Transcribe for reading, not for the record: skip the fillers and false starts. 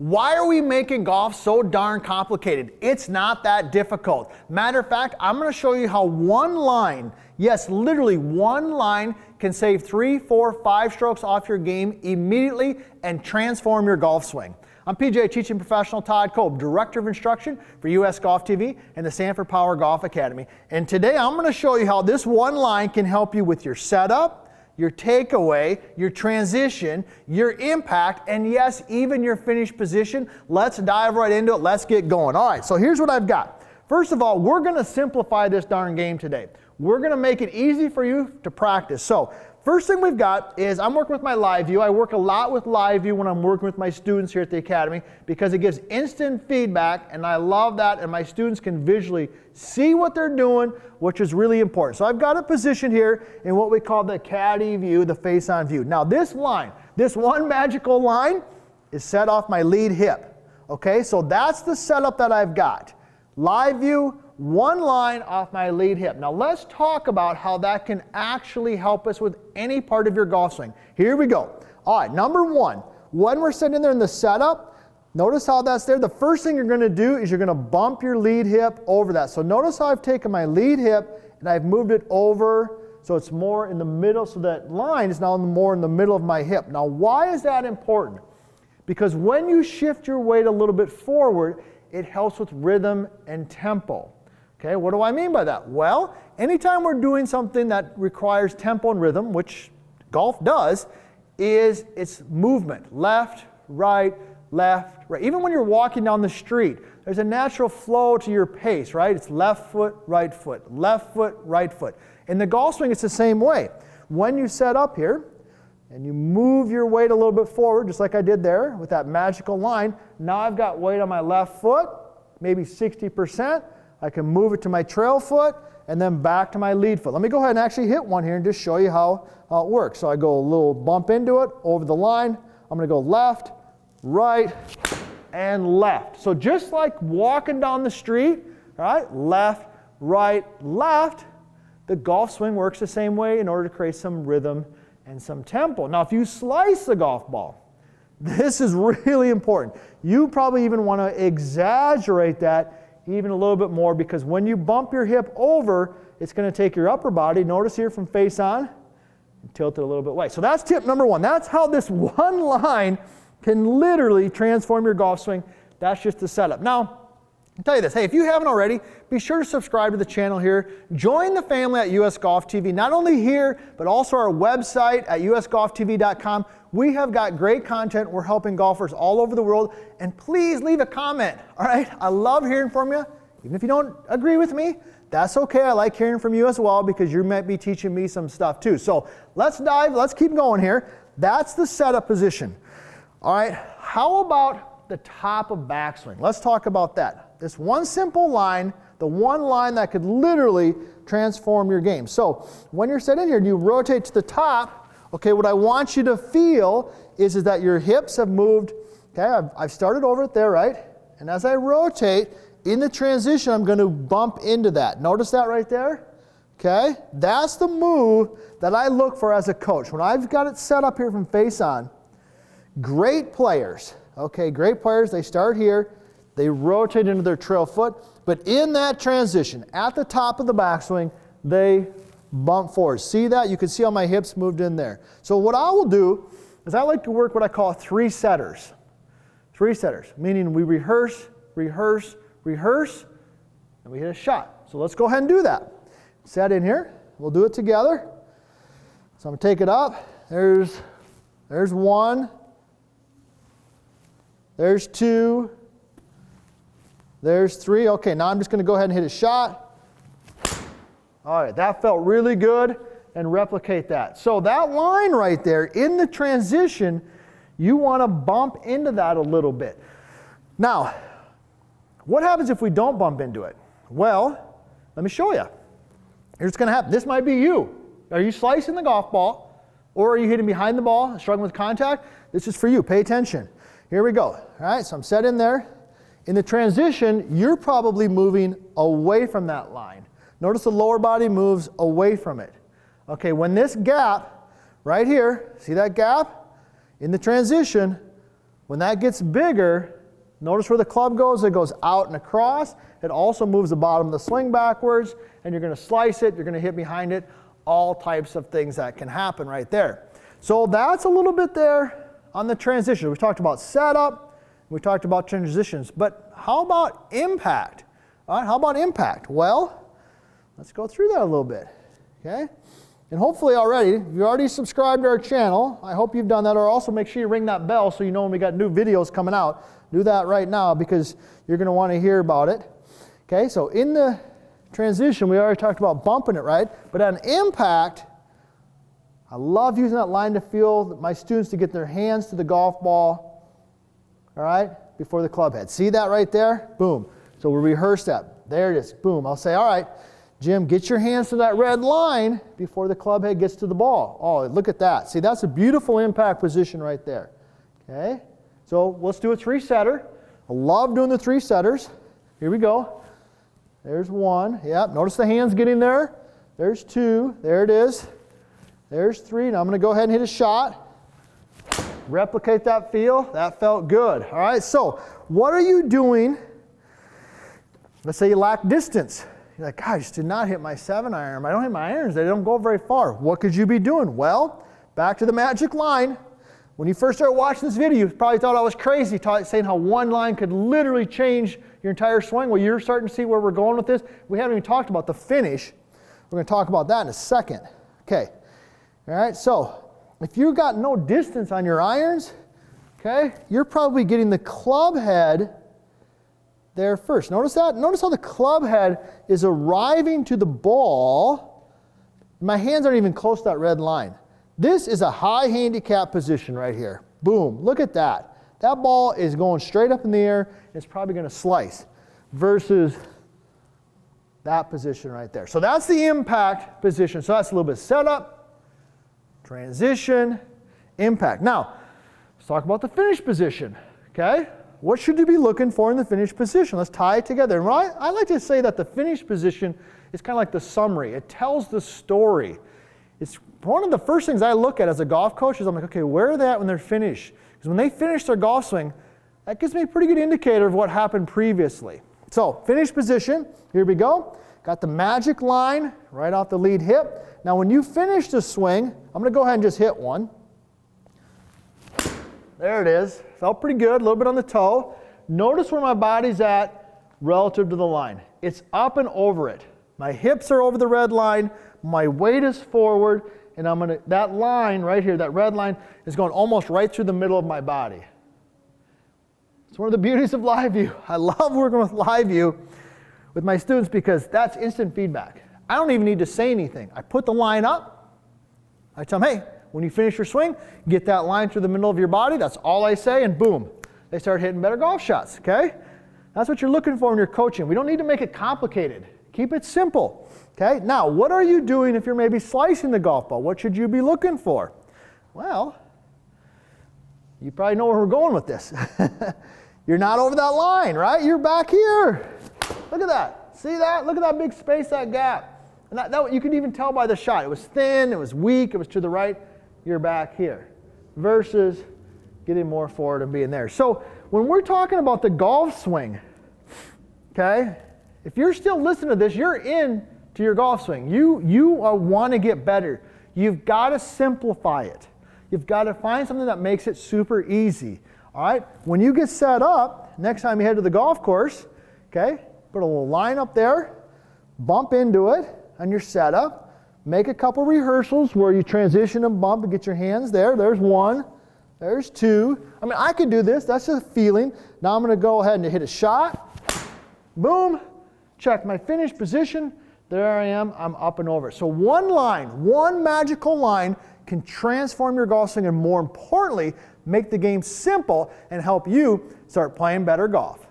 Why are we making golf so darn complicated? It's not that difficult. Matter of fact, I'm going to show you how one line, yes, literally one line, can save 3, 4, 5 strokes off your game immediately and transform your golf swing. I'm PGA teaching professional Todd Kolb, Director of Instruction for US Golf TV and the Sanford Power Golf Academy. And today I'm going to show you how this one line can help you with your setup, your takeaway, your transition, your impact, and yes, even your finish position. Let's dive right into it. Let's get going. All right, so here's what I've got. First of all, we're going to simplify this darn game today. We're going to make it easy for you to practice. So first thing we've got is I'm working with my live view. I work a lot with live view when I'm working with my students here at the Academy because it gives instant feedback, and I love that, and my students can visually see what they're doing, which is really important. So I've got a position here in what we call the Caddy View, the face-on view. Now this line, this one magical line is set off my lead hip. Okay, so that's the setup that I've got. Live view, one line off my lead hip. Now let's talk about how that can actually help us with any part of your golf swing. Here we go. All right, number one, when we're sitting there in the setup, notice how that's there. The first thing you're going to do is you're going to bump your lead hip over that. So notice how I've taken my lead hip and I've moved it over so it's more in the middle, so that line is now more in the middle of my hip. Now why is that important? Because when you shift your weight a little bit forward, it helps with rhythm and tempo. Okay, what do I mean by that? Well, anytime we're doing something that requires tempo and rhythm, which golf does, is it's movement. Left, right. Even when you're walking down the street, there's a natural flow to your pace, right? It's left foot, right foot, left foot, right foot. In the golf swing, it's the same way. When you set up here, and you move your weight a little bit forward, just like I did there with that magical line, now I've got weight on my left foot, maybe 60%. I can move it to my trail foot and then back to my lead foot. Let me go ahead and actually hit one here and just show you how it works. So I go a little bump into it, over the line. I'm going to go left, right, and left. So just like walking down the street, right? Left, right, left. The golf swing works the same way in order to create some rhythm and some tempo. Now, if you slice the golf ball, this is really important. You probably even want to exaggerate that even a little bit more, because when you bump your hip over, it's going to take your upper body, notice here from face on, and tilt it a little bit away. So that's tip number one. That's how this one line can literally transform your golf swing. That's just the setup. Now, I'll tell you this, hey, if you haven't already, be sure to subscribe to the channel here. Join the family at US Golf TV, not only here, but also our website at usgolftv.com. We have got great content. We're helping golfers all over the world. And please leave a comment, all right? I love hearing from you. Even if you don't agree with me, that's okay. I like hearing from you as well, because you might be teaching me some stuff too. So let's keep going here. That's the setup position. All right, how about the top of backswing? Let's talk about that. This one simple line, the one line that could literally transform your game. So when you're sitting here and you rotate to the top, okay, what I want you to feel is that your hips have moved. Okay, I've started over it there, right? And as I rotate, in the transition, I'm going to bump into that. Notice that right there? Okay, that's the move that I look for as a coach. When I've got it set up here from face on, great players, okay, great players, they start here. They rotate into their trail foot, but in that transition, at the top of the backswing, they bump forward. See that? You can see how my hips moved in there. So what I will do is I like to work what I call 3 setters. 3 setters, meaning we rehearse, and we hit a shot. So let's go ahead and do that. Set in here. We'll do it together. So I'm going to take it up. There's 1. There's 2. There's 3. Okay, now I'm just going to go ahead and hit a shot. All right, that felt really good, and replicate that. So that line right there, in the transition, you want to bump into that a little bit. Now, what happens if we don't bump into it? Well, let me show you. Here's what's going to happen. This might be you. Are you slicing the golf ball, or are you hitting behind the ball, struggling with contact? This is for you. Pay attention. Here we go. All right, so I'm set in there. In the transition, you're probably moving away from that line. Notice the lower body moves away from it. Okay, when this gap right here, see that gap? In the transition, When that gets bigger, notice where the club goes. It goes out and across. It also moves the bottom of the swing backwards, and you're going to slice it. You're going to hit behind it. All types of things that can happen right there. So that's a little bit there on the transition. We talked about setup. We talked about transitions. But how about impact? All right, how about impact? Well, let's go through that a little bit. Okay? And hopefully already, if you already subscribed to our channel, I hope you've done that, or also make sure you ring that bell so you know when we got new videos coming out. Do that right now because you're going to want to hear about it. Okay, so in the transition, we already talked about bumping it, right? But on impact, I love using that line to feel my students to get their hands to the golf ball, all right, before the club head. See that right there? Boom. So we'll rehearse that. There it is. Boom. I'll say, all right, Jim, get your hands to that red line before the club head gets to the ball. Oh, look at that. See, that's a beautiful impact position right there. Okay? So let's do a three-setter. I love doing the three-setters. Here we go. There's one. Yep, notice the hands getting there. There's two. There it is. There's three. Now I'm going to go ahead and hit a shot. Replicate that feel. That felt good. All right, so what are you doing? Let's say you lack distance. You're like, God, I just did not hit my 7-iron. I don't hit my irons. They don't go very far. What could you be doing? Well, back to the magic line. When you first started watching this video, you probably thought I was crazy saying how one line could literally change your entire swing. Well, you're starting to see where we're going with this. We haven't even talked about the finish. We're going to talk about that in a second. Okay. All right. So if you've got no distance on your irons, okay, you're probably getting the club head there first. Notice that? Notice how the club head is arriving to the ball. My hands aren't even close to that red line. This is a high handicap position right here. Boom. Look at that. That ball is going straight up in the air. And it's probably going to slice versus that position right there. So that's the impact position. So that's a little bit setup, transition, impact. Now, let's talk about the finish position. Okay? What should you be looking for in the finish position? Let's tie it together. And I like to say that the finish position is kind of like the summary. It tells the story. It's one of the first things I look at as a golf coach is I'm like, okay, where are they at when they're finished? Because when they finish their golf swing, that gives me a pretty good indicator of what happened previously. So, finish position, here we go. Got the magic line right off the lead hip. Now when you finish the swing, I'm going to go ahead and just hit one. There it is. Felt pretty good, a little bit on the toe. Notice where my body's at relative to the line. It's up and over it. My hips are over the red line, my weight is forward, and that line right here, that red line, is going almost right through the middle of my body. It's one of the beauties of live view. I love working with live view with my students because that's instant feedback. I don't even need to say anything. I put the line up, I tell them, hey, when you finish your swing, get that line through the middle of your body. That's all I say, and boom, they start hitting better golf shots, okay? That's what you're looking for when you're coaching. We don't need to make it complicated. Keep it simple, okay? Now, what are you doing if you're maybe slicing the golf ball? What should you be looking for? Well, you probably know where we're going with this. You're not over that line, right? You're back here. Look at that. See that? Look at that big space, that gap. And that you can even tell by the shot. It was thin, it was weak, it was to the right. You're back here versus getting more forward and being there. So when we're talking about the golf swing, okay, if you're still listening to this, you're in to your golf swing. You want to get better. You've got to simplify it. You've got to find something that makes it super easy. All right, when you get set up, next time you head to the golf course, okay, put a little line up there, bump into it on your setup. Make a couple rehearsals where you transition and bump and get your hands there. There's one. There's two. I mean, I could do this. That's just a feeling. Now I'm going to go ahead and hit a shot. Boom. Check my finish position. There I am. I'm up and over. So one line, one magical line can transform your golf swing and more importantly, make the game simple and help you start playing better golf.